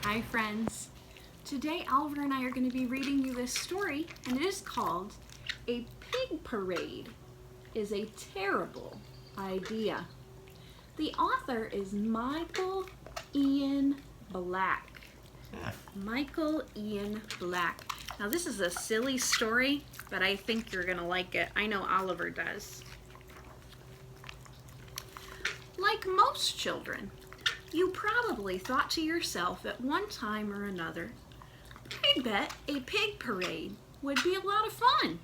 Hi friends. Today Oliver and I are going to be reading you this story, and it is called A Pig Parade is a Terrible Idea. The author is Michael Ian Black. Michael Ian Black. Now this is a silly story, but I think you're going to like it. I know Oliver does. Like most children, you probably thought to yourself at one time or another, I bet a pig parade would be a lot of fun.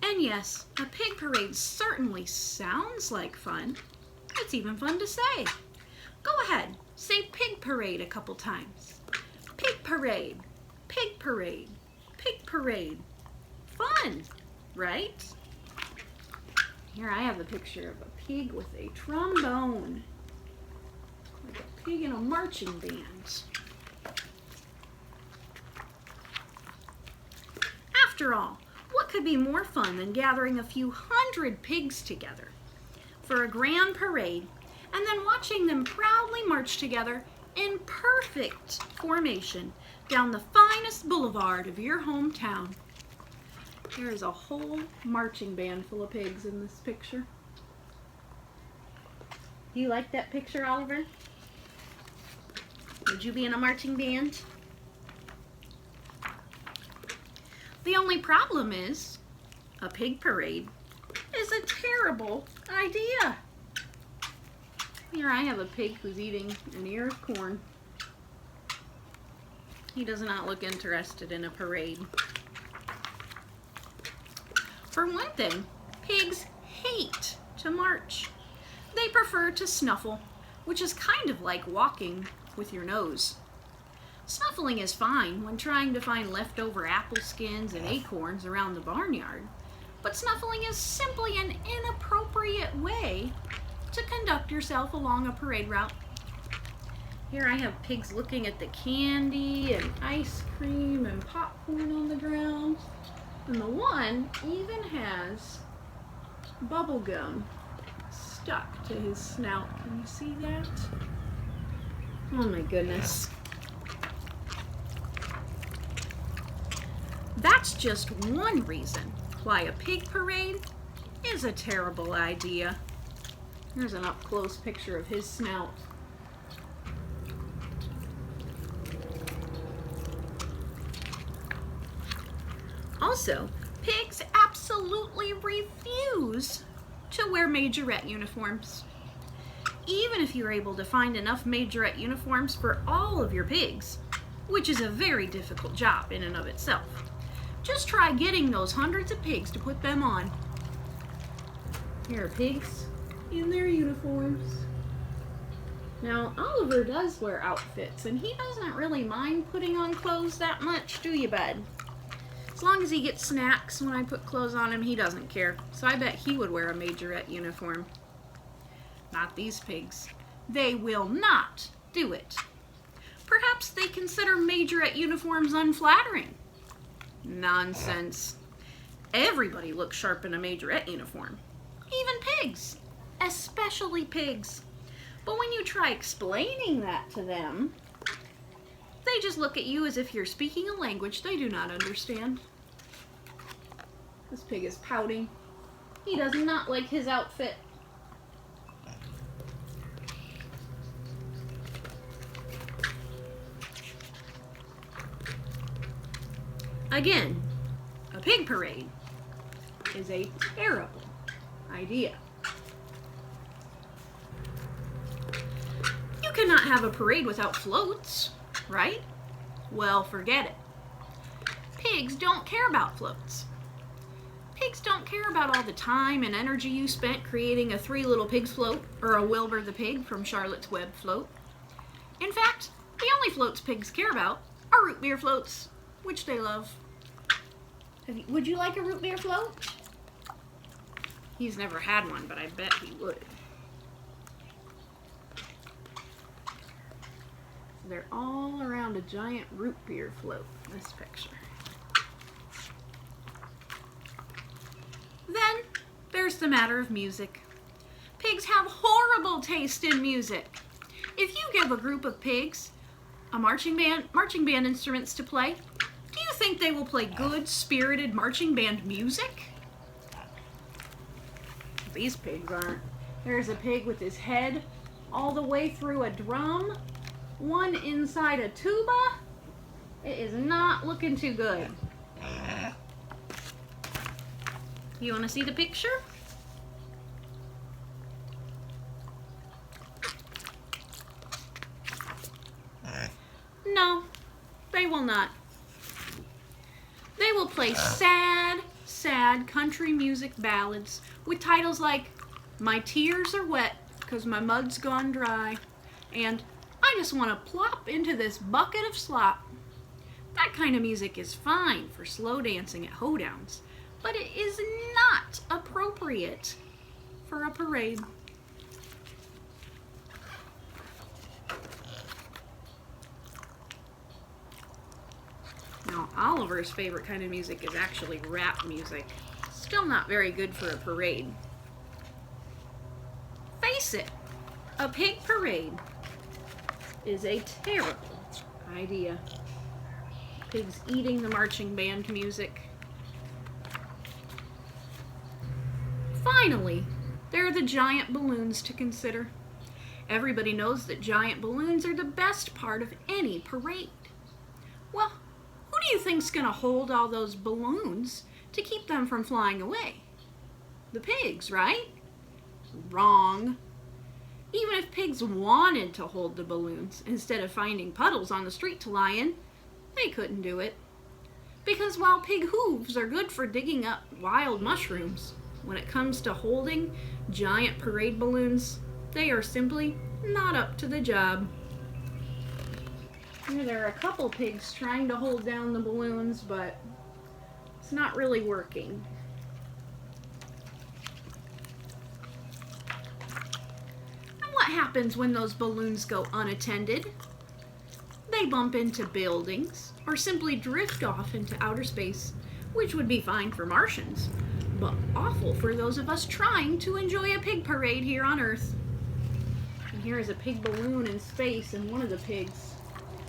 And yes, a pig parade certainly sounds like fun. It's even fun to say. Go ahead, say pig parade a couple times. Pig parade, pig parade, pig parade. Fun, right? Here I have a picture of a pig with a trombone. Like a pig in a marching band. After all, what could be more fun than gathering a few hundred pigs together for a grand parade and then watching them proudly march together in perfect formation down the finest boulevard of your hometown? There is a whole marching band full of pigs in this picture. Do you like that picture, Oliver? Would you be in a marching band? The only problem is, a pig parade is a terrible idea. Here I have a pig who's eating an ear of corn. He does not look interested in a parade. For one thing, pigs hate to march. They prefer to snuffle, which is kind of like walking with your nose. Snuffling is fine when trying to find leftover apple skins and acorns around the barnyard, but snuffling is simply an inappropriate way to conduct yourself along a parade route. Here I have pigs looking at the candy and ice cream and popcorn on the ground, and the one even has bubble gum stuck to his snout. Can you see that? Oh my goodness. That's just one reason why a pig parade is a terrible idea. Here's an up-close picture of his snout. Also, pigs absolutely refuse to wear majorette uniforms. Even if you're able to find enough majorette uniforms for all of your pigs, which is a very difficult job in and of itself, just try getting those hundreds of pigs to put them on. Here are pigs in their uniforms. Now, Oliver does wear outfits, and he doesn't really mind putting on clothes that much, do you, bud? As long as he gets snacks when I put clothes on him, he doesn't care. So I bet he would wear a majorette uniform. Not these pigs. They will not do it. Perhaps they consider majorette uniforms unflattering. Nonsense. Everybody looks sharp in a majorette uniform. Even pigs. Especially pigs. But when you try explaining that to them, they just look at you as if you're speaking a language they do not understand. This pig is pouting. He does not like his outfit. Again, a pig parade is a terrible idea. You cannot have a parade without floats, right? Well, forget it. Pigs don't care about floats. Pigs don't care about all the time and energy you spent creating a Three Little Pigs float or a Wilbur the Pig from Charlotte's Web float. In fact, the only floats pigs care about are root beer floats, which they love. Would you like a root beer float? He's never had one, but I bet he would. They're all around a giant root beer float in this picture. Then there's the matter of music. Pigs have horrible taste in music. If you give a group of pigs a marching band instruments to play, do you think they will play good, spirited marching band music? These pigs aren't. There's a pig with his head all the way through a drum, one inside a tuba. It is not looking too good. You want to see the picture? No, they will not. They will play sad, sad country music ballads with titles like My Tears Are Wet Because My Mud's Gone Dry and I Just Want to Plop Into This Bucket of Slop. That kind of music is fine for slow dancing at hoedowns, but it is not appropriate for a parade. Now, Oliver's favorite kind of music is actually rap music. Still not very good for a parade. Face it, a pig parade is a terrible idea. Pigs eating the marching band music. Finally, there are the giant balloons to consider. Everybody knows that giant balloons are the best part of any parade. Well, who do you think's gonna hold all those balloons to keep them from flying away? The pigs, right? Wrong. Even if pigs wanted to hold the balloons instead of finding puddles on the street to lie in, they couldn't do it. Because while pig hooves are good for digging up wild mushrooms, when it comes to holding giant parade balloons, they are simply not up to the job. Here there are a couple pigs trying to hold down the balloons, but it's not really working. And what happens when those balloons go unattended? They bump into buildings or simply drift off into outer space, which would be fine for Martians, but awful for those of us trying to enjoy a pig parade here on Earth. And here is a pig balloon in space, and one of the pigs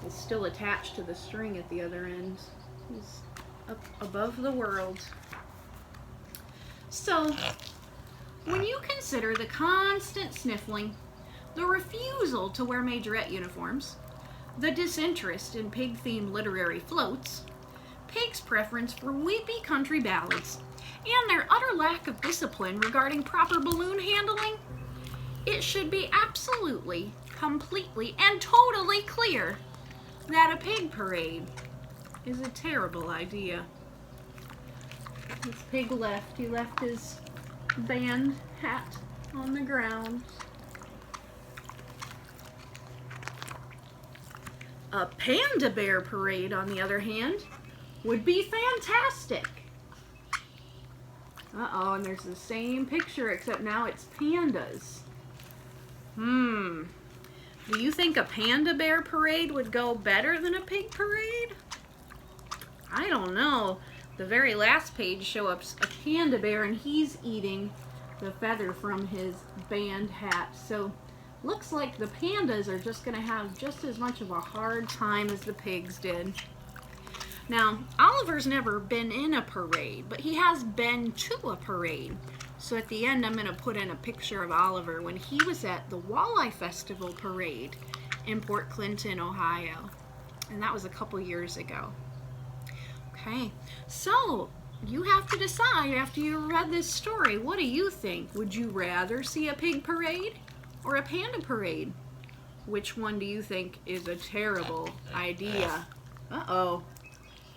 is still attached to the string at the other end. He's up above the world. So, when you consider the constant sniffling, the refusal to wear majorette uniforms, the disinterest in pig-themed literary floats, pigs' preference for weepy country ballads, and their utter lack of discipline regarding proper balloon handling, it should be absolutely, completely, and totally clear that a pig parade is a terrible idea. This pig left. He left his band hat on the ground. A panda bear parade, on the other hand, would be fantastic. Uh-oh, and there's the same picture, except now it's pandas. Do you think a panda bear parade would go better than a pig parade? I don't know. The very last page shows a panda bear, and he's eating the feather from his band hat. So looks like the pandas are just going to have just as much of a hard time as the pigs did. Now, Oliver's never been in a parade, but he has been to a parade. So at the end, I'm going to put in a picture of Oliver when he was at the Walleye Festival parade in Port Clinton, Ohio. And that was a couple years ago. Okay, so you have to decide after you read this story, what do you think? Would you rather see a pig parade or a panda parade? Which one do you think is a terrible idea? Uh-oh.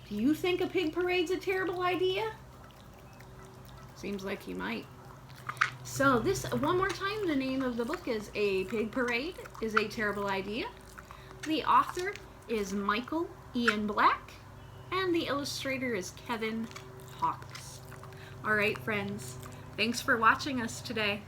Do you think a pig parade's a terrible idea? Seems like you might. So this, one more time, the name of the book is A Pig Parade is a Terrible Idea. The author is Michael Ian Black, and the illustrator is Kevin Hawks. All right, friends, thanks for watching us today.